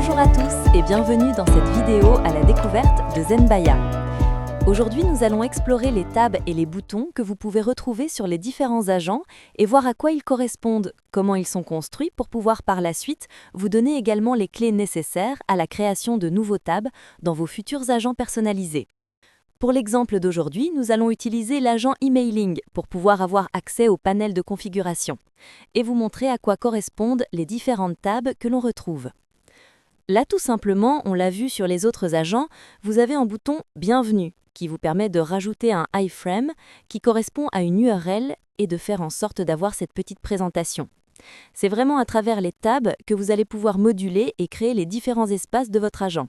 Bonjour à tous et bienvenue dans cette vidéo à la découverte de Zenbaya. Aujourd'hui, nous allons explorer les tabs et les boutons que vous pouvez retrouver sur les différents agents et voir à quoi ils correspondent, comment ils sont construits pour pouvoir par la suite vous donner également les clés nécessaires à la création de nouveaux tabs dans vos futurs agents personnalisés. Pour l'exemple d'aujourd'hui, nous allons utiliser l'agent emailing pour pouvoir avoir accès au panel de configuration et vous montrer à quoi correspondent les différentes tabs que l'on retrouve. Là, tout simplement, on l'a vu sur les autres agents, vous avez un bouton « Bienvenue » qui vous permet de rajouter un iframe qui correspond à une URL et de faire en sorte d'avoir cette petite présentation. C'est vraiment à travers les tabs que vous allez pouvoir moduler et créer les différents espaces de votre agent.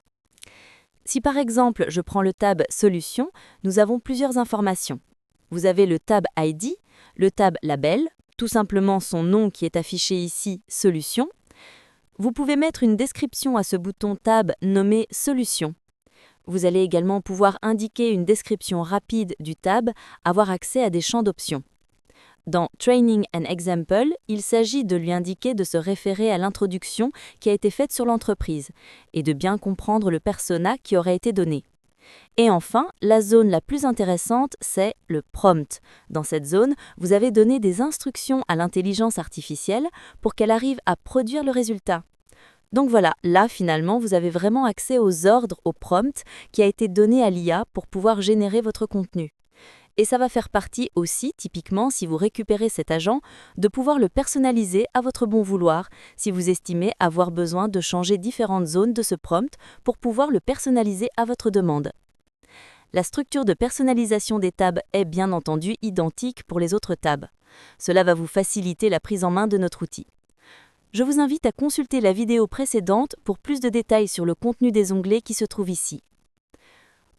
Si par exemple, je prends le tab « Solutions », nous avons plusieurs informations. Vous avez le tab ID, le tab Label, tout simplement son nom qui est affiché ici « Solutions ». Vous pouvez mettre une description à ce bouton tab nommé « Solutions ». Vous allez également pouvoir indiquer une description rapide du tab, avoir accès à des champs d'options. Dans Training and Example, il s'agit de lui indiquer de se référer à l'introduction qui a été faite sur l'entreprise et de bien comprendre le persona qui aurait été donné. Et enfin, la zone la plus intéressante, c'est le prompt. Dans cette zone, vous avez donné des instructions à l'intelligence artificielle pour qu'elle arrive à produire le résultat. Donc voilà, là finalement, vous avez vraiment accès aux ordres, au prompt qui a été donné à l'IA pour pouvoir générer votre contenu. Et ça va faire partie aussi, typiquement, si vous récupérez cet agent, de pouvoir le personnaliser à votre bon vouloir, si vous estimez avoir besoin de changer différentes zones de ce prompt pour pouvoir le personnaliser à votre demande. La structure de personnalisation des tabs est bien entendu identique pour les autres tabs. Cela va vous faciliter la prise en main de notre outil. Je vous invite à consulter la vidéo précédente pour plus de détails sur le contenu des onglets qui se trouvent ici.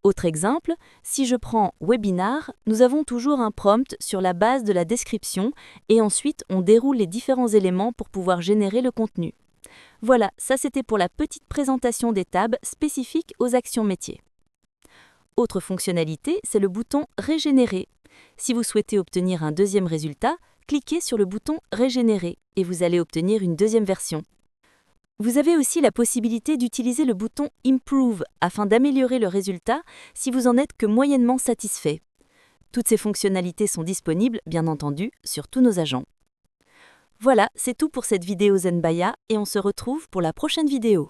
Autre exemple, si je prends Webinar, nous avons toujours un prompt sur la base de la description et ensuite on déroule les différents éléments pour pouvoir générer le contenu. Voilà, ça c'était pour la petite présentation des tabs spécifiques aux actions métiers. Autre fonctionnalité, c'est le bouton Régénérer. Si vous souhaitez obtenir un deuxième résultat, cliquez sur le bouton Régénérer et vous allez obtenir une deuxième version. Vous avez aussi la possibilité d'utiliser le bouton Improve afin d'améliorer le résultat si vous en êtes que moyennement satisfait. Toutes ces fonctionnalités sont disponibles, bien entendu, sur tous nos agents. Voilà, c'est tout pour cette vidéo Zenbaya et on se retrouve pour la prochaine vidéo.